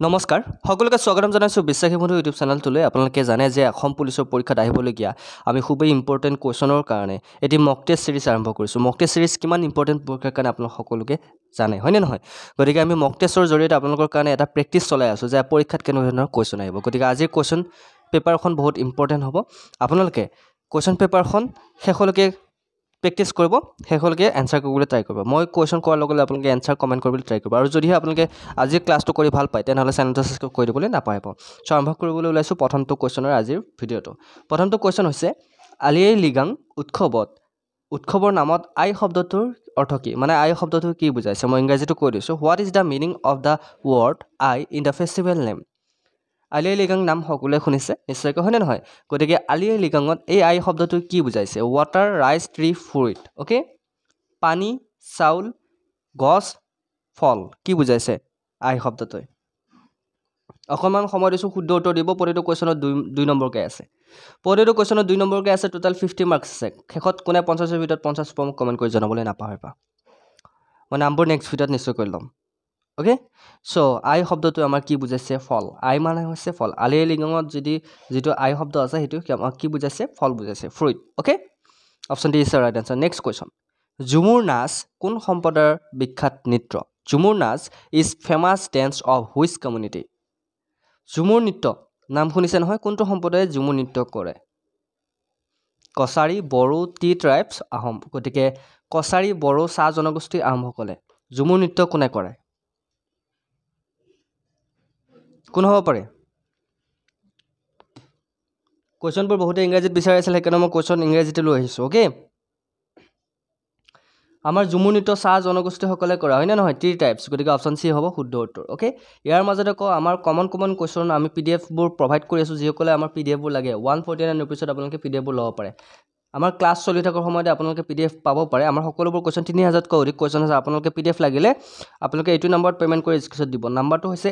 নমস্কাৰ সকলোকে স্বাগতম জনাইছো বিশ্বাসী বন্ধু ইউটিউব চেনেলটোলৈ আপোনালোকে জানে যে অসম পুলিচৰ পৰীক্ষাত আহিবলগীয়া আমি খুবেই ইম্পৰ্টেণ্ট কুৱেশ্যনৰ কাৰণে এটি মক টেষ্ট সিৰিজ আৰম্ভ কৰিছোঁ মক টেষ্ট সিৰিজ কিমান ইম্পৰ্টেণ্ট পৰীক্ষাৰ কাৰণে আপোনালোক সকলোকে জানে হয়নে নহয় গতিকে আমি মক টেষ্টৰ জৰিয়তে আপোনালোকৰ কাৰণে এটা প্ৰেক্টিছ চলাই আছোঁ যে পৰীক্ষাত কেনেকুৱা ধৰণৰ কুৱেশ্যন আহিব গতিকে আজিৰ কুৱেশ্যন পেপাৰখন বহুত ইম্পৰ্টেণ্ট হ'ব আপোনালোকে কুৱেশ্যন পেপাৰখন শেষলৈকে প্ৰেক্টিছ কৰিব শেষলৈকে এনসাৰ কৰিবলৈ ট্ৰাই কৰিব মই কুৱেশ্যন কোৱাৰ লগে লগে আপোনালোকে এনসাৰ কমেণ্ট কৰিবলৈ ট্ৰাই কৰিব আৰু যদিহে আপোনালোকে আজিৰ ক্লাছটো কৰি ভাল পায় তেনেহ'লে চেনেলটো ছাবস্ক্ৰাইব কৰি দিবলৈ নাপাহৰিব চ' আৰম্ভ কৰিবলৈ ওলাইছোঁ প্ৰথমটো কুৱেশ্যনৰ আজিৰ ভিডিঅ'টো প্ৰথমটো কুৱেশ্যন হৈছে আলি আই লৃগাং উৎসৱৰ নামত আই শব্দটোৰ অৰ্থ কি মানে আই শব্দটো কি বুজাইছে মই ইংৰাজীটো কৈ দিছোঁ what is the meaning of the word Aye in the festival name Ali Aye Ligang নাম সকলোৱে শুনিছে নিশ্চয়কৈ হয়নে নহয় গতিকে আলি আই লৃগাঙত এই আই শব্দটো কি বুজাইছে water rice tree fruit okay পানী চাউল গছ ফল কি বুজাইছে আই শব্দটোৱে অকণমান সময় দিছোঁ শুদ্ধ উত্তৰ দিব প্ৰতিটো কুৱেশ্যনত দুই নম্বৰকৈ আছে প্ৰতিটো কুৱেশ্যনত 2 নম্বৰকৈ আছে টোটেল 50 মাৰ্কছ আছে শেষত কোনে 50ৰ ভিতৰত 50 পাম কমেণ্ট কৰি জনাবলৈ নাপাহৰিবা মই নামবোৰ নেক্সট ভিডিঅ'ত নিশ্চয় কৰি ল'ম অ'কে চ' আই শব্দটো আমাৰ কি বুজাইছে ফল আই মানে হৈছে ফল আলি আই লৃগাঙত যিটো আই শব্দ আছে সেইটো কি বুজাইছে ফল বুজাইছে fruit okay option D is the right answer next question Jhumur নাচ কোন সম্প্ৰদায়ৰ বিখ্যাত নৃত্য ঝুমুৰ নাচ is famous dance of which community Jhumur নৃত্য নাম শুনিছে নহয় কোনটো সম্প্ৰদায়ে ঝুমুৰ নৃত্য কৰে কছাৰী বড়ো টি ট্ৰাইবছ আহোম গতিকে কছাৰী বড়ো চাহ জনগোষ্ঠীৰ আহোমসকলে ঝুমুৰ নৃত্য কোনে কৰে কোন হ'ব পাৰে কুৱেশ্যনবোৰ বহুতে ইংৰাজীত বিচাৰি আছিল সেইকাৰণে মই কুৱেশ্যন ইংৰাজীতে লৈ আহিছোঁ অ'কে আমাৰ ঝুমুৰ নৃত্য চাহ জনগোষ্ঠীসকলে কৰা হয়নে নহয় টি টাইপছ গতিকে অপশ্যন চি হ'ব শুদ্ধ উত্তৰ অ'কে ইয়াৰ মাজতে কওঁ আমাৰ কমন কুৱেশ্যন আমি পিডিএফবোৰ প্ৰভাইড কৰি আছোঁ যিসকলে আমাৰ পিডিএফবোৰ লাগে 149 ৰুপিছত আপোনালোকে পিডিএফবোৰ ল'ব পাৰে আমাৰ ক্লাছ চলি থকাৰ সময়তে আপোনালোকে পিডিএফ পাব পাৰে আমাৰ সকলোবোৰ কুৱেশ্যন 3000তকৈ অধিক কুৱেশ্যন আছে আপোনালোকে পিডিএফ লাগিলে আপোনালোকে এইটো নম্বৰত পে'মেণ্ট কৰি স্ক্ৰীনশ্বট দিব নম্বৰটো হৈছে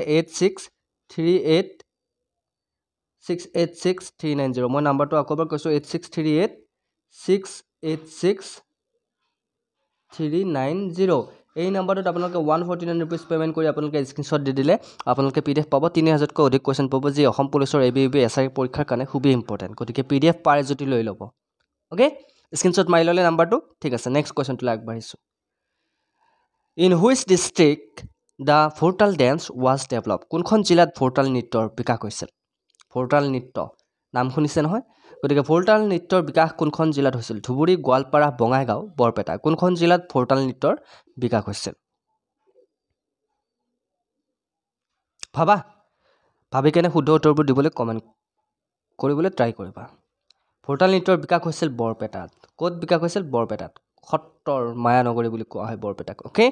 8638686390 মই নম্বৰটো আকৌ এবাৰ কৈছোঁ 8638686390 এই নম্বৰটোত আপোনালোকে 149 ৰুপিজ পে'মেণ্ট কৰি আপোনালোকে স্ক্ৰীনশ্বট দি দিলে আপোনালোকে পিডিএফ পাব 3000তকৈ অধিক কুৱেশ্যন পাব যি অসম পুলিচৰ ABUB SI পৰীক্ষাৰ কাৰণে খুবেই ইম্পৰ্টেণ্ট গতিকে পিডিএফ পাৰে যদি লৈ ল'ব অ'কে স্ক্ৰীনশ্বট মাৰি ল'লে নাম্বাৰটো ঠিক আছে নেক্সট কুৱেশ্যনটোলৈ আগবাঢ়িছোঁ in which district the Bhortal dance was develop কোনখন জিলাত ভোৰতাল নৃত্যৰ বিকাশ হৈছিল ভোৰতাল নৃত্য নাম শুনিছে নহয় গতিকে ভোৰতাল নৃত্যৰ বিকাশ কোনখন জিলাত হৈছিল ধুবুৰী গোৱালপাৰা বঙাইগাঁও বৰপেটা কোনখন জিলাত ভোৰতাল নৃত্যৰ বিকাশ হৈছিল ভাবি কেনে শুদ্ধ উত্তৰবোৰ দিবলৈ কমেণ্ট কৰিবলৈ ট্ৰাই কৰিবা ভোৰতাল নৃত্যৰ বিকাশ হৈছিল বৰপেটাত ক'ত বিকাশ হৈছিল বৰপেটাত সত্ৰৰ মায়ানগৰী বুলি কোৱা হয় বৰপেটাক okay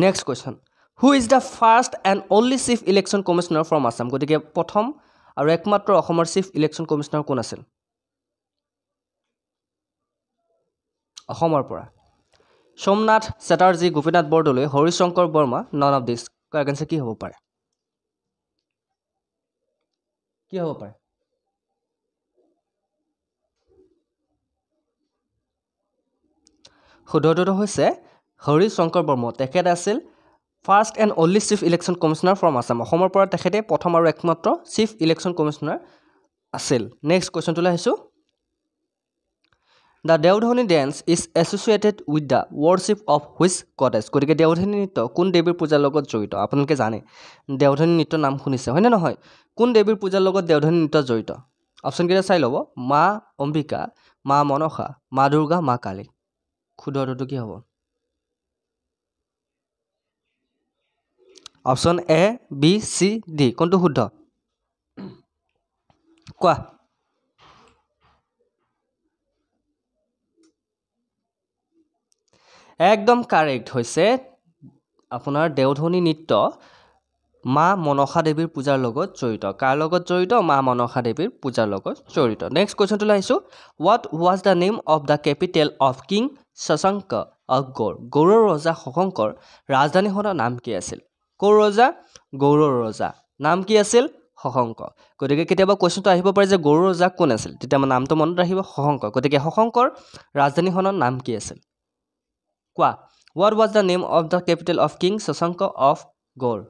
next question who is the first and only chief election commissioner from Assam গতিকে প্ৰথম আৰু একমাত্ৰ অসমৰ চিফ ইলেকশ্যন কমিশ্যনাৰ কোন আছিল অসমৰ পৰা Somnath Chatterjee Gopinath Bordoloi Harishankar Brahma none of these correct answer কি হ'ব পাৰে শুদ্ধ উত্তৰটো হৈছে হৰিশংকৰ বৰ্মা তেখেত আছিল first and only chief election commissioner from Assam অসমৰ পৰা তেখেতে প্ৰথম আৰু একমাত্ৰ চিফ ইলেকশ্যন কমিশ্যনাৰ আছিল নেক্সট কুৱেশ্যনটোলৈ আহিছোঁ the Deodhani dance is associated with the worship of which goddess গতিকে দেওধনী নৃত্য কোন দেৱীৰ পূজাৰ লগত জড়িত আপোনালোকে জানে দেওধনী নৃত্যৰ নাম শুনিছে হয়নে নহয় কোন দেৱীৰ পূজাৰ লগত দেওধনী নৃত্য জড়িত অপশ্যনকেইটা চাই ল'ব মা অম্বিকা মা মনসা মা দুৰ্গা মা কালী শুদ্ধ উত্তৰটো কি হ'ব option A B C D কোনটো শুদ্ধ কোৱা একদম কাৰেক্ট হৈছে আপোনাৰ দেওধনী নৃত্য মা মনসা দেৱীৰ পূজাৰ লগত জড়িত কাৰ লগত জড়িত মা মনসা দেৱীৰ পূজাৰ লগত জড়িত নেক্সট কুৱেশ্যনটোলৈ আহিছোঁ what was the name of the capital of king Shashanka of গৌড়ৰ ৰজা শশাংকৰ ৰাজধানীখনৰ নাম কি আছিল গৌড়ৰ ৰজা নাম কি আছিল শশাংক গতিকে কেতিয়াবা কুৱেশ্যনটো আহিব পাৰে যে গৌড়ৰ ৰজা কোন আছিল তেতিয়া আমাৰ নামটো মনত ৰাখিব শশাংক গতিকে শশাংকৰ ৰাজধানীখনৰ নাম কি আছিল কোৱা what was the name of the capital of king Shashanka of Gaur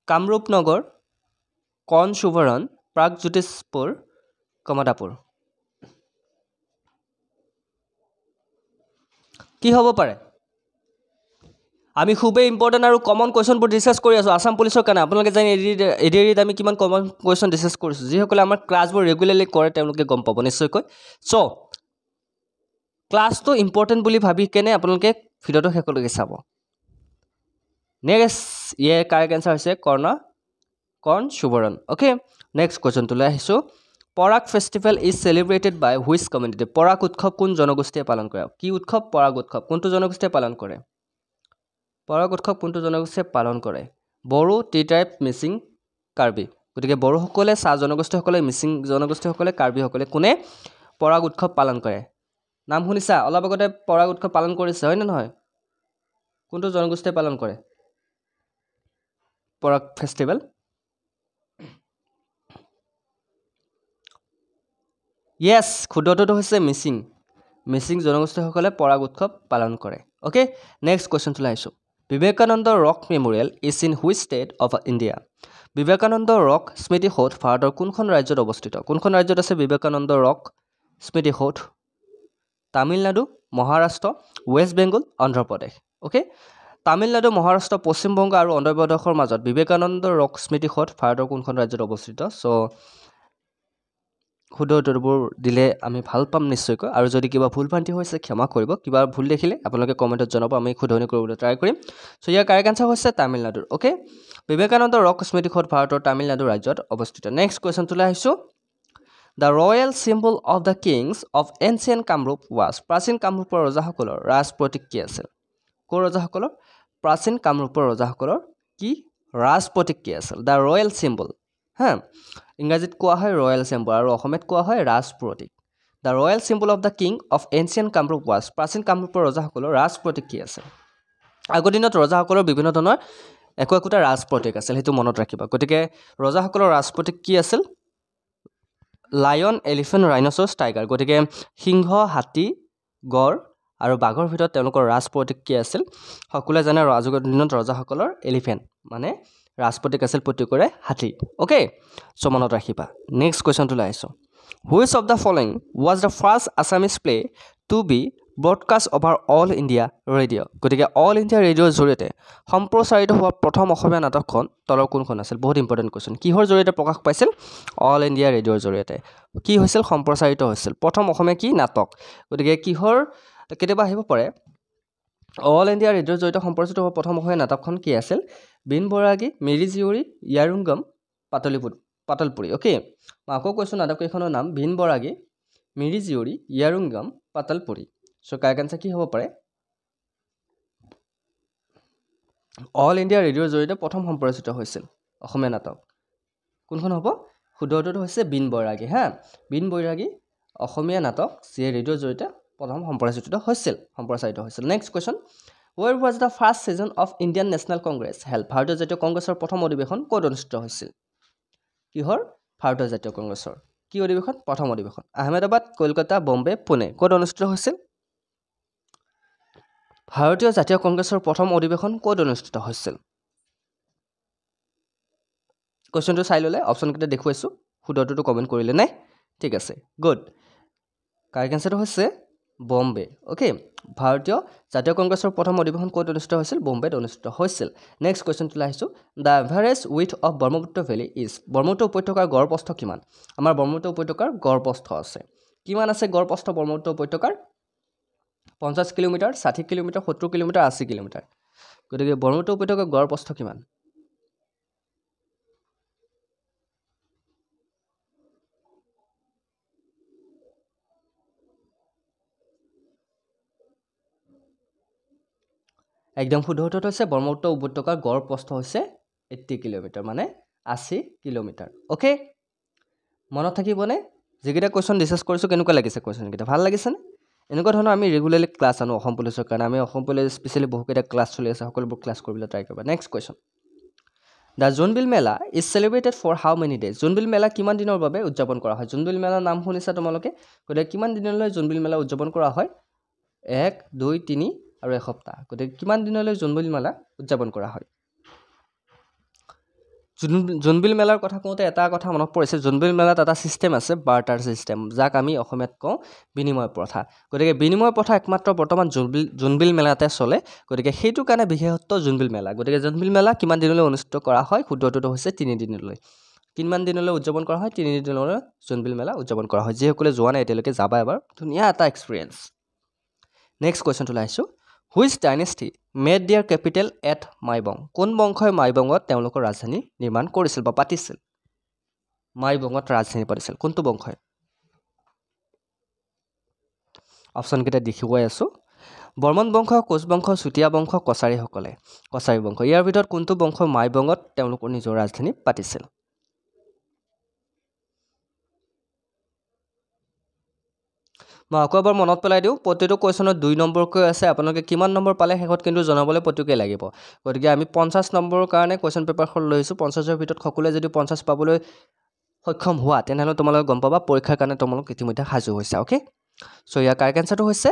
Kamrup Nagar, Karnasuvarna, Pragjyotishpur, Kamatapur. কি হ'ব পাৰে? আমি খুবেই ইম্পৰ্টেণ্ট আৰু কমন কুৱেশ্যনবোৰ ডিছকাছ কৰি আছোঁ আছাম পুলিচৰ কাৰণে। আপোনালোকে জানে এডিআৰিত আমি কিমান কমন কুৱেশ্যন ডিছকাছ কৰিছোঁ। যিসকলে আমাৰ ক্লাছবোৰ ৰেগুলাৰলি কৰে তেওঁলোকে গম পাব নিশ্চয়কৈ। চ' ক্লাছটো ইম্পৰ্টেণ্ট বুলি ভাবি কেনে আপোনালোকে ভিডিঅ'টো শেষলৈকে চাব। নেক্সট ইয়াৰ কাৰেক্ট এনচাৰ হৈছে কণসুবৰণ। অ'কে, নেক্সট কুৱেশ্যনটোলৈ আহিছোঁ। Porag festival is celebrated by which community? Porag উৎসৱ কোন জনগোষ্ঠীয়ে পালন কৰে? কি উৎসৱ? পৰাগ উৎসৱ। কোনটো জনগোষ্ঠীয়ে পালন কৰে? পৰাগ উৎসৱ কোনটো জনগোষ্ঠীয়ে পালন কৰে? Bodo, tea tribe, Mising, Karbi. গতিকে বড়োসকলে, চাহ জনগোষ্ঠীসকলে, মিচিং জনগোষ্ঠীসকলে, কাৰ্বিসকলে কোনে পৰাগ উৎসৱ পালন কৰে? নাম শুনিছা? অলপ আগতে পৰাগ উৎসৱ পালন কৰিছে, হয় নে নহয়? কোনটো জনগোষ্ঠীয়ে পালন কৰে পৰাগ ফেষ্টিভেল? য়েছ, শুদ্ধটোতো হৈছে মিচিং। মিচিং জনগোষ্ঠীসকলে পৰাগ উৎসৱ পালন কৰে। অ'কে, নেক্সট কুৱেশ্যনটোলৈ আহিছোঁ। Vivekananda rock memorial is in which state of India? Vivekananda rock স্মৃতিসৌধ ভাৰতৰ কোনখন ৰাজ্যত অৱস্থিত? কোনখন ৰাজ্যত আছে বিবেকানন্দ ৰক স্মৃতিসৌধ? তামিলনাডু, মহাৰাষ্ট্ৰ, ৱেষ্ট বেংগল, অন্ধ্ৰপ্ৰদেশ। অ'কে, তামিলনাডু, মহাৰাষ্ট্ৰ, পশ্চিমবংগ আৰু অন্ধ্ৰপ্ৰদেশৰ মাজত বিবেকানন্দ ৰক স্মৃতিসৌধ ভাৰতৰ কোনখন ৰাজ্যত অৱস্থিত? চ' শুদ্ধ উত্তৰবোৰ দিলে আমি ভাল পাম নিশ্চয়কৈ। আৰু যদি কিবা ভুল ভ্ৰান্তি হৈছে ক্ষমা কৰিব। কিবা ভুল দেখিলে আপোনালোকে কমেণ্টত জনাব, আমি শুধৰণি কৰিবলৈ ট্ৰাই কৰিম। চ' ইয়াৰ কাৰেক্ট আনচাৰ হৈছে তামিলনাডুৰ। অ'কে, বিবেকানন্দ ৰক স্মৃতিসৌধ ভাৰতৰ তামিলনাডু ৰাজ্যত অৱস্থিত। নেক্সট কুৱেশ্যনটোলৈ আহিছোঁ। The royal symbol of the Kings of ancient Kamrup was? প্ৰাচীন কামৰূপৰ ৰজাসকলৰ ৰাজ প্ৰতীক কি আছিল? ক'ৰ ৰজাসকলৰ? প্ৰাচীন কামৰূপৰ ৰজাসকলৰ কি ৰাজ প্ৰতীক কি আছিল? The royal symbol. হা, ইংৰাজীত কোৱা হয় ৰয়েল চিম্বল আৰু অসমীয়াত কোৱা হয় ৰাজ প্ৰতীক। The royal symbol of the king of ancient Kamrup was? প্ৰাচীন কামৰূপৰ ৰজাসকলৰ ৰাজ প্ৰতীক কি আছিল? আগৰ দিনত ৰজাসকলৰ বিভিন্ন ধৰণৰ একোটা ৰাজ প্ৰতীক আছিল, সেইটো মনত ৰাখিবা। গতিকে ৰজাসকলৰ ৰাজ প্ৰতীক কি আছিল? Lion, elephant, rhinoceros, tiger. গতিকে সিংহ, হাতী, গড় আৰু বাঘৰ ভিতৰত তেওঁলোকৰ ৰাজ প্ৰতীক কি আছিল? সকলোৱে জানে আগৰ দিনত ৰজাসকলৰ এলিফেণ্ট মানে ৰাজ প্ৰতীক আছিল প্ৰত্যেকৰে হাতী। অ'কে, চ' মনত ৰাখিবা। নেক্সট কুৱেশ্যনটোলৈ আহিছোঁ। Which of the following was the first Assamese play to be broadcast over All India Radio'? গতিকে অল ইণ্ডিয়া ৰেডিঅ'ৰ জৰিয়তে সম্প্ৰচাৰিত হোৱা প্ৰথম অসমীয়া নাটকখন তলৰ কোনখন আছিল? বহুত ইম্পৰ্টেণ্ট কুৱেশ্যন। কিহৰ জৰিয়তে প্ৰকাশ পাইছিল? অল ইণ্ডিয়া ৰেডিঅ'ৰ জৰিয়তে কি হৈছিল? সম্প্ৰচাৰিত হৈছিল প্ৰথম অসমীয়া কি নাটক? গতিকে কিহৰ কেতিয়াবা আহিব পাৰে অল ইণ্ডিয়া ৰেডিঅ'ৰ জৰিয়তে সম্প্ৰচাৰিত হোৱা প্ৰথম অসমীয়া নাটকখন কি আছিল? বিন বৰাগী, মিৰি জীয়ৰী, ইয়াৰুংগম, পাতলপুৰি। অ'কে, মই আকৌ কৈছোঁ নাটককেইখনৰ নাম বিন বৰাগী, মিৰি জীয়ৰী, ইয়াৰুংগম, পাতলপুৰি। চ' কাৰেক্ট আনচাৰ কি হ'ব পাৰে? অল ইণ্ডিয়া ৰেডিঅ'ৰ জৰিয়তে প্ৰথম সম্প্ৰচাৰিত হৈছিল অসমীয়া নাটক কোনখন হ'ব? শুদ্ধ উত্তৰটো হৈছে বিন বৈৰাগী। হা, বিন বৈৰাগী অসমীয়া নাটক যিয়ে ৰেডিঅ'ৰ জৰিয়তে প্ৰথম সম্প্ৰচাৰিত হৈছিল। Next question. Where was the first session of Indian National Congress held? ভাৰতীয় জাতীয় কংগ্ৰেছৰ প্ৰথম অধিৱেশন ক'ত অনুষ্ঠিত হৈছিল? কিহৰ? ভাৰতীয় জাতীয় কংগ্ৰেছৰ কি অধিৱেশন? প্ৰথম অধিৱেশন আহমেদাবাদ, কলকাতা, বম্বে, পুনে। ক'ত অনুষ্ঠিত হৈছিল? ভাৰতীয় জাতীয় কংগ্ৰেছৰ প্ৰথম অধিৱেশন ক'ত অনুষ্ঠিত হৈছিল? কুৱেশ্যনটো চাই ল'লে অপশ্যনকেইটা দেখুৱাইছোঁ, শুদ্ধটোতো কমেণ্ট কৰিলে নাই? ঠিক আছে, গুড। কাৰেক্ট এনচাৰটো হৈছে বম্বে। অ'কে, ভাৰতীয় জাতীয় কংগ্ৰেছৰ প্ৰথম অধিৱেশন ক'ত অনুষ্ঠিত হৈছিল? বম্বেত অনুষ্ঠিত হৈছিল। নেক্সট কুৱেশ্যনটোলৈ আহিছোঁ। The average with of Brahmaputra valley is? Brahmaputra উপত্যকাৰ গড় প্ৰস্থ কিমান? আমাৰ ব্ৰহ্মপুত্ৰ উপত্যকাৰ গড় প্ৰস্থ আছে। কিমান আছে গড় প্ৰস্থ ব্ৰহ্মপুত্ৰ উপত্যকাৰ? 50 কিলোমিটাৰ, 60 কিলোমিটাৰ, 70 কিলোমিটাৰ, 80 কিলোমিটাৰ। গতিকে ব্ৰহ্মপুত্ৰ উপত্যকাৰ গড় প্ৰস্থ কিমান? একদম শুদ্ধ উত্তৰটো হৈছে ব্ৰহ্মপুত্ৰ উপত্যকাৰ গড় প্ৰস্থ হৈছে 80 কিলোমিটাৰ মানে 80 কিলোমিটাৰ। অ'কে, মনত থাকিবনে? যিকেইটা কুৱেশ্যন ডিছকাছ কৰিছোঁ কেনেকুৱা লাগিছে কুৱেশ্যনকেইটা? ভাল লাগিছেনে? এনেকুৱা ধৰণৰ আমি ৰেগুলাৰলি ক্লাছ আনো অসম পুলিচৰ কাৰণে। আমি অসম পুলিচ স্পেচিয়েলি বহুকেইটা ক্লাছ চলি আছে, সকলোবোৰ ক্লাছ কৰিবলৈ ট্ৰাই কৰিবা। Next question. The Jonbeel Mela is celebrated for how many days? Jonbeel Mela কিমান দিনৰ বাবে উদযাপন কৰা হয়? জোনবিল মেলাৰ নাম শুনিছা তোমালোকে? গতিকে কিমান দিনলৈ জোনবিল মেলা উদযাপন কৰা হয়? 1, 2, 3 আৰু এসপ্তাহ। গতিকে কিমান দিনলৈ জোনবিল মেলা উদযাপন কৰা হয়? জোনবিল মেলাৰ কথা কওঁতে এটা কথা মনত পৰিছে, জোনবিল মেলাত এটা ছিষ্টেম আছে, বাৰ্টাৰ ছিষ্টেম, যাক আমি অসমীয়াত কওঁ বিনিময় প্ৰথা। গতিকে বিনিময় প্ৰথা একমাত্ৰ বৰ্তমান জোনবিল মেলাতে চলে। গতিকে সেইটো কাৰণে বিশেষত্ব জোনবিল মেলা। গতিকে জোনবিল মেলা কিমান দিনলৈ অনুষ্ঠিত কৰা হয়? শুদ্ধটোতো হৈছে 3 দিনলৈ। কিমান দিনলৈ উদযাপন কৰা হয়? 3 দিনলৈ জোনবিল মেলা উদযাপন কৰা হয়। যিসকলে যোৱা নাই এতিয়ালৈকে যাবা এবাৰ, ধুনীয়া এটা এক্সপিৰিয়েঞ্চ। নেক্সট কুৱেশ্যনটোলৈ আহিছোঁ। হুইচ ডাইনেষ্টি মেড দিয়াৰ কেপিটেল এট মাইবং? কোন বংশই মাইবঙত তেওঁলোকৰ ৰাজধানী নিৰ্মাণ কৰিছিল বা পাতিছিল? মাইবঙত ৰাজধানী পাতিছিল কোনটো বংশই? অপশ্যনকেইটা দেখুৱাই আছোঁ। বৰ্মন বংশ, কোচ বংশ, চুতীয়া বংশ, কছাৰীসকলে। কছাৰী বংশ। ইয়াৰ ভিতৰত কোনটো বংশ মাইবঙত তেওঁলোকৰ নিজৰ ৰাজধানী পাতিছিল? মই আকৌ এবাৰ মনত পেলাই দিওঁ, প্ৰতিটো কুৱেশ্যনত 2 নম্বৰকৈ আছে। আপোনালোকে কিমান নম্বৰ পালে শেষত কিন্তু জনাবলৈ প্ৰত্যেকেই লাগিব। গতিকে আমি 50 নম্বৰৰ কাৰণে কুৱেশ্যন পেপাৰখন লৈছোঁ। 50ৰ ভিতৰত সকলোৱে যদি 50 পাবলৈ সক্ষম হোৱা, তেনেহ'লে তোমালোকে গম পাবা পৰীক্ষাৰ কাৰণে তোমালোক ইতিমধ্যে সাজু হৈছে। অ'কে, চ' ইয়াৰ কাৰেক্ট এনচাৰটো হৈছে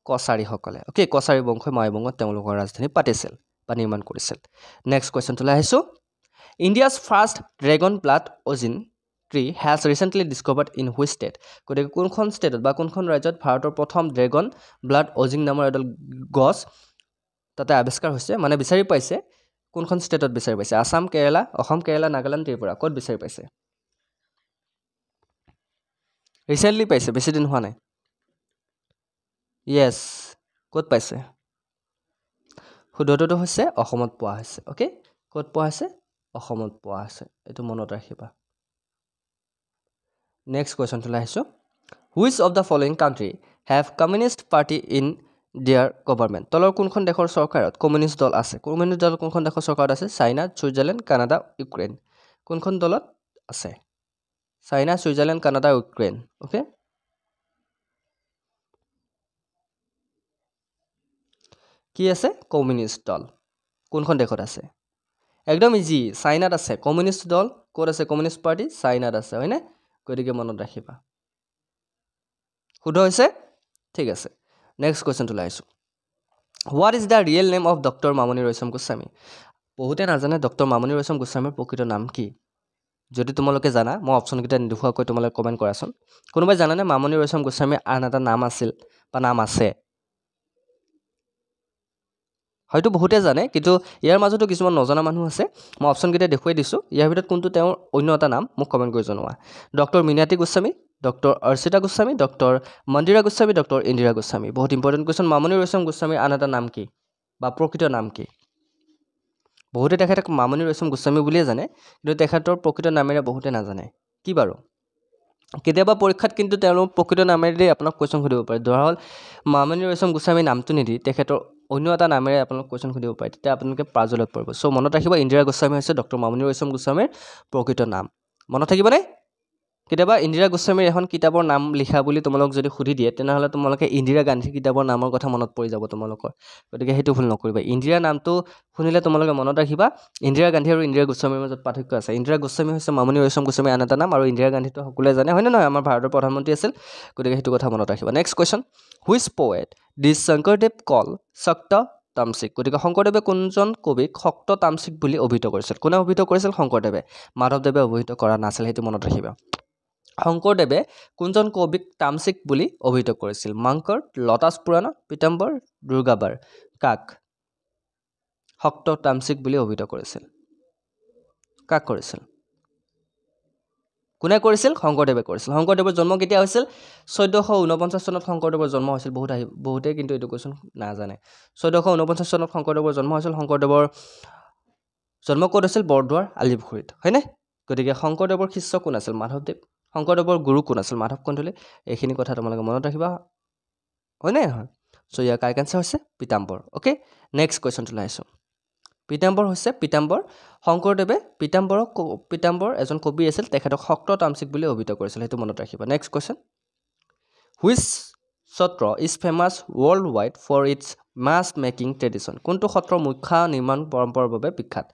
কছাৰীসকলে। অ'কে, কছাৰী বংশই মাইবঙত তেওঁলোকৰ ৰাজধানী পাতিছিল বা নিৰ্মাণ কৰিছিল। নেক্সট কুৱেশ্যনটোলৈ আহিছোঁ। India's first dragon blood origin tree has recently discovered in which state? গতিকে কোনখন ষ্টেটত বা কোনখন ৰাজ্যত ভাৰতৰ প্ৰথম ড্ৰেগন ব্লাড অজিং নামৰ এডাল গছ তাতে আৱিষ্কাৰ হৈছে, মানে বিচাৰি পাইছে? কোনখন ষ্টেটত বিচাৰি পাইছে? আসাম, কেৰেলা, অসম, কেৰেলা, নাগালেণ্ড, ত্ৰিপুৰা। ক'ত বিচাৰি পাইছে? ৰিচেণ্টলি পাইছে, বেছি দিন হোৱা নাই। য়েছ, ক'ত পাইছে? শুদ্ধটোতো হৈছে অসমত পোৱা হৈছে। অ'কে, ক'ত পোৱা হৈছে? অসমত পোৱা হৈছে। এইটো মনত ৰাখিবা। নেক্সট কুৱেশ্যনটোলৈ আহিছোঁ। Which of the following country have communist party in দিয়াৰ গভৰ্ণমেণ্ট? তলৰ কোনখন দেশৰ চৰকাৰত কমিউনিষ্ট দল আছে? কমিউনিষ্ট দল কোনখন দেশৰ চৰকাৰত আছে? China, Switzerland, Canada, Ukraine. কোনখন দলত আছে? China, Switzerland, Canada, Ukraine. Okay, কি আছে? কমিউনিষ্ট দল। কোনখন দেশত আছে? একদম ইজি, চাইনাত আছে কমিউনিষ্ট দল। ক'ত আছে কমিউনিষ্ট পাৰ্টি? চাইনাত আছে, হয়নে? গতিকে মনত ৰাখিবা। শুদ্ধ হৈছে? ঠিক আছে। নেক্সট কুৱেশ্যনটোলৈ আহিছোঁ। What is the real name of doctor Mamoni Raisom Goswami? বহুতে নাজানে ডক্টৰ মামণি ৰয়ছম গোস্বামীৰ প্ৰকৃত নাম কি? যদি তোমালোকে জানা, মই অপশ্যনকেইটা নেদেখুৱাকৈ তোমালোকে কমেণ্ট কৰাচোন। কোনোবাই জানানে মামণি ৰয়ছম গোস্বামীৰ আন এটা নাম আছিল বা নাম আছে? হয়তো বহুতে জানে, কিন্তু ইয়াৰ মাজতো কিছুমান নজনা মানুহ আছে। মই অপশ্যনকেইটা দেখুৱাই দিছোঁ। ইয়াৰ ভিতৰত কোনটো তেওঁৰ অন্য এটা নাম মোক কমেণ্ট কৰি জনোৱা। Doctor Minati Goswami, doctor Archita Goswami, doctor Mandira Goswami, doctor Indira Goswami. বহুত ইম্পৰ্টেণ্ট কুৱেশ্যন। মামণি ৰয়ছম গোস্বামীৰ আন এটা নাম কি বা প্ৰকৃত নাম কি? বহুতে তেখেতক মামণি ৰয়ছম গোস্বামী বুলিয়ে জানে, কিন্তু তেখেতৰ প্ৰকৃত নামেৰে বহুতে নাজানে। কি বাৰু? কেতিয়াবা পৰীক্ষাত কিন্তু তেওঁলোক প্ৰকৃত নামেৰে আপোনাক কুৱেশ্যন সুধিব পাৰে। ধৰা হ'ল মামণি ৰয়ছম গোস্বামী নামটো নিদি তেখেতৰ অন্য এটা নামেৰে আপোনালোক কুৱেশ্যন সুধিব পাৰে, তেতিয়া আপোনালোকে পাজলত পৰিব। চ' মনত ৰাখিব, ইন্দিৰা গোস্বামী হৈছে ডক্টৰ মামণি ৰয়ছম গোস্বামীৰ প্ৰকৃত নাম। মনত থাকিবনে? কেতিয়াবা ইন্দিৰা গোস্বামীৰ এখন কিতাপৰ নাম লিখা বুলি তোমালোক যদি সুধি দিয়ে, তেনেহ'লে তোমালোকে ইন্দিৰা গান্ধী কিতাপৰ নামৰ কথা মনত পৰি যাব তোমালোকৰ। গতিকে সেইটো ভুল নকৰিবা। ইন্দিৰা নামটো শুনিলে তোমালোকে মনত ৰাখিবা, ইন্দিৰা গান্ধী আৰু ইন্দিৰা গোস্বামীৰ মাজত পাৰ্থক্য আছে। ইন্দিৰা গোস্বামী হৈছে মামণি ৰয়ছম গোস্বামীৰ আন এটা নাম, আৰু ইন্দিৰা গান্ধীটো সকলোৱে জানে, হয়নে নহয়? আমাৰ ভাৰতৰ প্ৰধানমন্ত্ৰী আছিল। গতিকে সেইটো কথা মনত ৰাখিবা। Next question. Which poet did Sankardev call শক্ত তামসিক? গতিকে শংকৰদেৱে কোনজন কবিক শক্ত তামসিক বুলি অভিহিত কৰিছিল? কোনে অভিহিত কৰিছিল? শংকৰদেৱে। মাধৱদেৱে অভিহিত কৰা নাছিল, সেইটো মনত ৰাখিবা। শংকৰদেৱে কোনজন কবিক তামসিক বুলি অভিহিত কৰিছিল? মাংকৰ, লতাশ পুৰাণ, পীতাম্বৰ, দুৰ্গাবাৰ। কাক শক্ত তামসিক বুলি অভিহিত কৰিছিল? কাক কৰিছিল? কোনে কৰিছিল? শংকৰদেৱে কৰিছিল। শংকৰদেৱৰ জন্ম কেতিয়া হৈছিল? 1449 চনত শংকৰদেৱৰ জন্ম হৈছিল। বহুতেই কিন্তু এইটো কুৱেশ্যন নাজানে। 1449 চনত শংকৰদেৱৰ জন্ম হৈছিল। শংকৰদেৱৰ জন্ম ক'ত হৈছিল? বৰদোৱাৰ আলিপুখুৰীত, হয়নে? গতিকে শংকৰদেৱৰ শিষ্য কোন আছিল? মাধৱদেৱ। শংকৰদেৱৰ গুৰু কোন আছিল? মাধৱ কন্দলী। এইখিনি কথা তোমালোকে মনত ৰাখিবা, হয়নে নহয়? চ' ইয়াৰ কাৰেক্ট এনচাৰ হৈছে পীতাম্বৰ। অ'কে, নেক্সট কুৱেশ্যনটোলৈ আহিছোঁ। পীতাম্বৰ শংকৰদেৱে পীতাম্বৰ এজন কবি আছিল, তেখেতক শক্ত তামসিক বুলি অভিহিত কৰিছিল, সেইটো মনত ৰাখিবা। Next question. Which sattra is famous world wide for its mask making tradition? কোনটো সত্ৰ মুখা নিৰ্মাণ পৰম্পৰাৰ বাবে বিখ্যাত?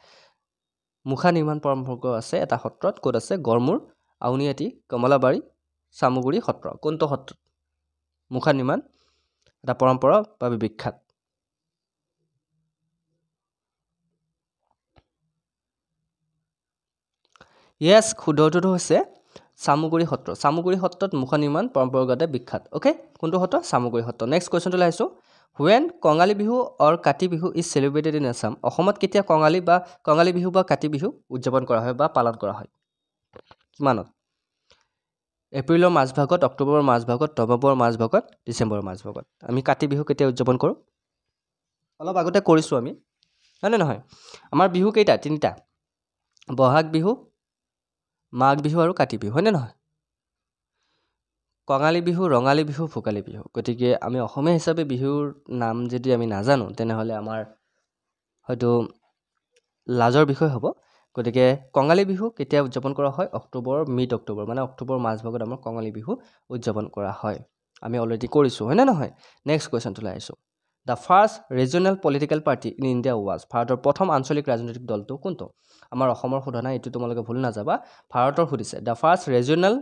মুখা নিৰ্মাণ পৰম্পৰা আছে এটা সত্ৰত। ক'ত আছে? গড়মূৰ, আউনীআটী, কমলাবাৰী, চামগুৰি সত্ৰ। কোনটো সত্ৰত মুখা নিৰ্মাণ এটা পৰম্পৰাৰ বাবে বিখ্যাত? য়েছ, শুদ্ধ উত্তৰটো হৈছে চামগুৰি সত্ৰ। চামগুৰি সত্ৰত মুখা নিৰ্মাণ পৰম্পৰাগতে বিখ্যাত। অ'কে, কোনটো সত্ৰ? চামগুৰি সত্ৰ। নেক্সট কুৱেশ্যনটো আহিছোঁ। When Kongali Bihu or Kati Bihu is celebrated in Assam. অসমত কেতিয়া কঙালী বিহু বা কাতি বিহু উদযাপন কৰা হয় বা পালন কৰা হয়? কিমানত? এপ্ৰিলৰ মাজভাগত, অক্টোবৰৰ মাজভাগত, নৱেম্বৰৰ মাজভাগত, ডিচেম্বৰৰ মাজভাগত। আমি কাতি বিহু কেতিয়া উদযাপন কৰোঁ? অলপ আগতে কৰিছোঁ আমি, হয়নে নহয়? আমাৰ বিহু কেইটা? তিনিটা। বহাগ বিহু, মাঘ বিহু আৰু কাতি বিহু, হয়নে নহয়? কঙালী বিহু, ৰঙালী বিহু, ভোগালী বিহু। গতিকে আমি অসমীয়া হিচাপে বিহুৰ নাম যদি আমি নাজানো, তেনেহ'লে আমাৰ হয়তো লাজৰ বিষয় হ'ব। গতিকে কঙালী বিহু কেতিয়া উদযাপন কৰা হয়? মিড অক্টোবৰ, মানে অক্টোবৰ মাজভাগত আমাৰ কঙালী বিহু উদযাপন কৰা হয়। আমি অলৰেডি কৰিছোঁ, হয়নে নহয়? নেক্সট কুৱেশ্যনটোলৈ আহিছোঁ। The first regional political party in India was. ভাৰতৰ প্ৰথম আঞ্চলিক ৰাজনৈতিক দলটো কোনটো? আমাৰ অসমৰ সোধা নাই, এইটো তোমালোকে ভুল নাযাবা। ভাৰতৰ সুধিছে। The first regional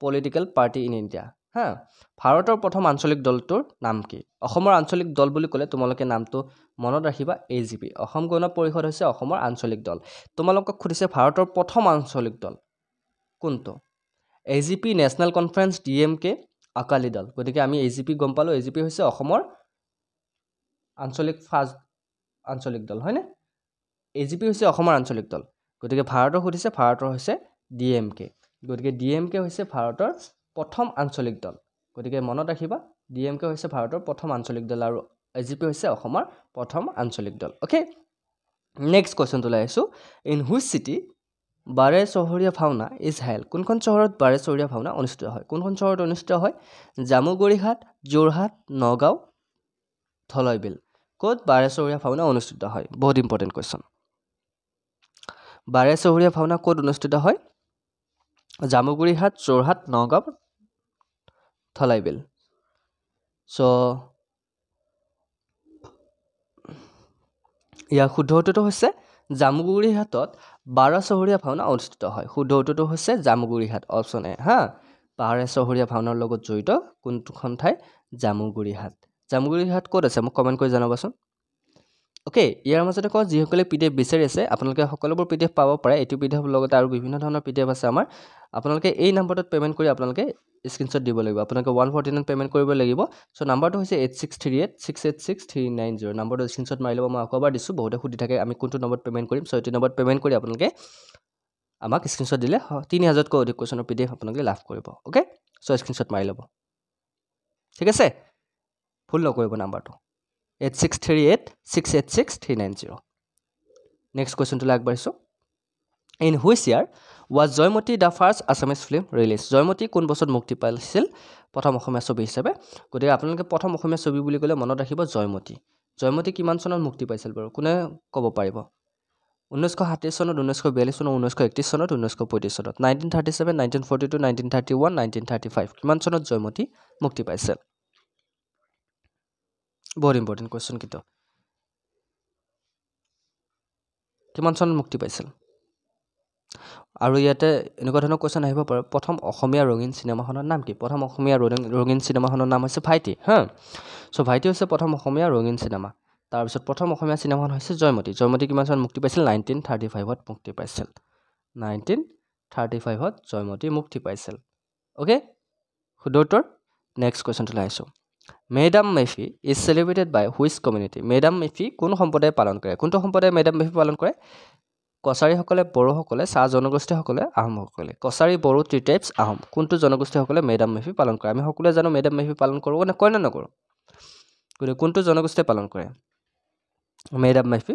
political party in India. হা, ভাৰতৰ প্ৰথম আঞ্চলিক দলটোৰ নাম কি? অসমৰ আঞ্চলিক দল বুলি ক'লে তোমালোকে নামটো মনত ৰাখিবা, AGP। অসম গণ পৰিষদ হৈছে অসমৰ আঞ্চলিক দল। তোমালোকক সুধিছে ভাৰতৰ প্ৰথম আঞ্চলিক দল কোনটো? AGP, national conference, DMK, Akali দল। গতিকে আমি AGP গম পালোঁ। AGP হৈছে অসমৰ আঞ্চলিক দল, হয়নে? AGP হৈছে অসমৰ আঞ্চলিক দল। গতিকে ভাৰতৰ সুধিছে, ভাৰতৰ হৈছে DMK। গতিকে DMK হৈছে ভাৰতৰ প্ৰথম আঞ্চলিক দল। গতিকে মনত ৰাখিবা, DMK হৈছে ভাৰতৰ প্ৰথম আঞ্চলিক দল আৰু AGP হৈছে অসমৰ প্ৰথম আঞ্চলিক দল। অ'কে, নেক্সট কুৱেশ্যনটোলৈ আহিছোঁ। ইন হুইচ চিটি বাৰে চহৰীয়া ভাওনা ইজ হেল্ড। কোনখন চহৰত বাৰে চহৰীয়া ভাওনা অনুষ্ঠিত হয়? কোনখন চহৰত অনুষ্ঠিত হয়? জামুগুৰিহাট, যোৰহাট, নগাঁও, ধলৈবিল। ক'ত বাৰে চহৰীয়া ভাওনা অনুষ্ঠিত হয়? বহুত ইম্পৰ্টেণ্ট কুৱেশ্যন। বাৰে চহৰীয়া ভাওনা ক'ত অনুষ্ঠিত হয়? জামুগুৰিহাট, যোৰহাট, নগাঁও, ধলৈবিল। চ' ইয়াৰ শুদ্ধ উত্তৰটো হৈছে জামুগুৰিহাটত বাৰে চহৰীয়া ভাওনা অনুষ্ঠিত হয়। শুদ্ধ উত্তৰটো হৈছে জামুগুৰিহাট, অপশ্যন এ। হা, বাৰে চহৰীয়া ভাওনাৰ লগত জড়িত কোনখন ঠাই? জামুগুৰিহাট। জামুগুৰিহাট ক'ত আছে? মোক কমেণ্ট কৰি জনাবাচোন। অ'কে, ইয়াৰ মাজতে কওঁ, যিসকলে PDF বিচাৰি আছে, আপোনালোকে সকলোবোৰ PDF পাব পাৰে। এইটো PDF লগতে আৰু বিভিন্ন ধৰণৰ PDF আছে আমাৰ। আপোনালোকে এই নাম্বাৰটোত পে'মেণ্ট কৰি আপোনালোকে স্ক্ৰীনশ্বট দিব লাগিব। আপোনালোকে 149 পে'মেণ্ট কৰিব লাগিব। চ' নাম্বাৰটো হৈছে 8638686390। নাম্বাৰটো স্ক্ৰীনশ্বট মাৰি ল'ব। মই আকৌ এবাৰ দিছোঁ, বহুতে সুধি থাকে আমি কোনটো নম্বৰত পে'মেণ্ট কৰিম। চ' এইটো নম্বৰত পে'মেণ্ট কৰি আপোনালোকে আমাক স্ক্ৰীনশ্বট দিলে 3000তকৈ অধিক কুৱেশ্যনৰ PDF আপোনালোকে লাভ কৰিব। অ'কে, চ' স্ক্ৰীনশ্বট মাৰি ল'ব, ঠিক আছে? ভুল নকৰিব নাম্বাৰটো 8638686390। নেক্সট কুৱেশ্যনটোলৈ আগবাঢ়িছোঁ। In which year was Joymoti the first Assamese film release. Joymoti কোন বছৰত মুক্তি পাইছিল প্ৰথম অসমীয়া ছবি হিচাপে? গতিকে আপোনালোকে প্ৰথম অসমীয়া ছবি বুলি ক'লে মনত ৰাখিব জয়মতী। জয়মতী কিমান চনত মুক্তি পাইছিল বাৰু? কোনে ক'ব পাৰিব? 1930 চনত, 1942 চনত, 1931 চনত, 1935 চনত। 1937, 1942, 1931, 1935। কিমান চনত জয়মতী মুক্তি পাইছিল? বহুত ইম্পৰ্টেণ্ট কুৱেশ্যন কিন্তু। কিমান চনত মুক্তি পাইছিল? আৰু ইয়াতে এনেকুৱা ধৰণৰ কুৱেশ্যন আহিব পাৰে, প্ৰথম অসমীয়া ৰঙীন চিনেমাখনৰ নাম কি? প্ৰথম অসমীয়া ৰঙীন চিনেমাখনৰ নাম হৈছে ভাইটি। হা, চ' ভাইটি হৈছে প্ৰথম অসমীয়া ৰঙীন চিনেমা। তাৰপিছত প্ৰথম অসমীয়া চিনেমাখন হৈছে জয়মতী। জয়মতী কিমান চনত মুক্তি পাইছিল? 1935ত মুক্তি পাইছিল। 1935ত জয়মতী মুক্তি পাইছিল। অ'কে, শুদ্ধ উত্তৰ। নেক্সট কুৱেশ্যনটোলৈ আহিছোঁ। Medam Mephi is celebrated by which community. Medam Mephi কোন সম্প্ৰদায়ে পালন কৰে? কোনটো সম্প্ৰদায়ে মেডাম মেফি পালন কৰে? কছাৰীসকলে, বড়োসকলে, চাহ জনগোষ্ঠীসকলে, আহোমসকলে। কছাৰী, বড়ো, 3 টাইপছ, আহোম। কোনটো জনগোষ্ঠীসকলে মেডাম মেফি পালন কৰে? আমি সকলোৱে জানো মেডাম মেফি পালন কৰোঁ নে কয় নে নকৰোঁ? গতিকে কোনটো জনগোষ্ঠীয়ে পালন কৰে মেডাম মেফি?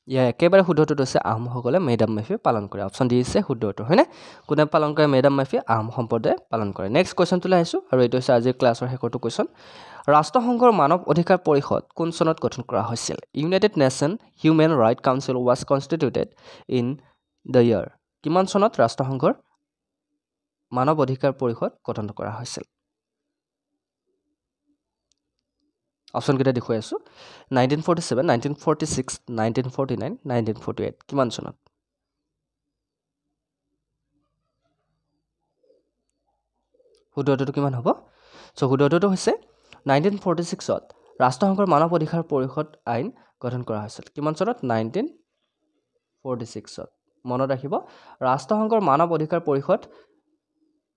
ইয়াৰ একেবাৰে শুদ্ধ উত্তৰটো হৈছে আহোমসকলে মেডাম মেফি পালন কৰে। অপশ্যন ডি হৈছে শুদ্ধ উত্তৰ, হয়নে? কোনে পালন কৰে মেডাম মেফি? আহোম সম্প্ৰদায়ে পালন কৰে। নেক্সট কুৱেশ্যনটোলৈ আহিছোঁ, আৰু এইটো হৈছে আজিৰ ক্লাছৰ শেষৰটো কুৱেশ্যন। ৰাষ্ট্ৰসংঘৰ মানৱ অধিকাৰ পৰিষদ কোন চনত গঠন কৰা হৈছিল? United nation human right council was কনষ্টিটিউটেড in the year. কিমান চনত ৰাষ্ট্ৰসংঘৰ মানৱ অধিকাৰ পৰিষদ গঠন কৰা হৈছিল? অপশ্যনকেইটা দেখুৱাই আছোঁ। 1947, 1946, 1949, 1948। কিমান চনত? শুদ্ধ উত্তৰটো কিমান হ'ব? চ' শুদ্ধ উত্তৰটো হৈছে 1946ত ৰাষ্ট্ৰসংঘৰ মানৱ অধিকাৰ পৰিষদ আইন গঠন কৰা হৈছিল কিমান চনত 1946 মনত ৰাখিব ৰাষ্ট্ৰসংঘৰ মানৱ অধিকাৰ পৰিষদ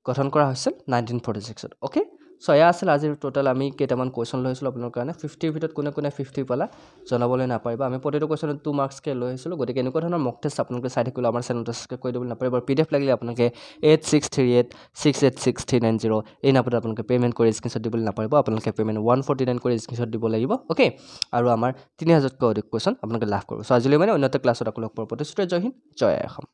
গঠন কৰা হৈছিল 1946 অ'কে সো এয়া আছিল আজিৰ টোটাল আমি কেইটামান কুৱেশ্যন লৈ আহিছিলোঁ আপোনাৰ কাৰণে 50 ভিতৰত কোনে কোনে 50 পালা জনাবলৈ নাপাৰিব আমি প্ৰতিটো কুৱেশ্যনত 2 মাৰ্কছকৈ লৈ আহিছিলোঁ গতিকে এনেকুৱা ধৰণৰ মক টেষ্ট আপোনালোকে চাই থাকিলে আমাৰ চেনেলটো ছাবস্ক্ৰাইব কৰি দিবলৈ নাপাৰিব আৰু PDF লাগিলে আপোনালোকে 8638686390 এই নাম্বাৰটোত আপোনালোকে পে'মেণ্ট কৰি স্ক্ৰীনশ্বট দিবলৈ নাপাৰিব আপোনালোকে পে'মেণ্ট 149 কৰি স্ক্ৰীনশ্বট দিব লাগিব অ'কে আৰু আমাৰ 3000তকৈ অধিক কুৱেশ্যন আপোনালোকে লাভ কৰিব সো আজিলৈ মানে অন্য এটা ক্লাছত আকৌ লগ পোৱাৰ প্ৰতিশ্ৰুতি জয় হিন্দ জয় অসম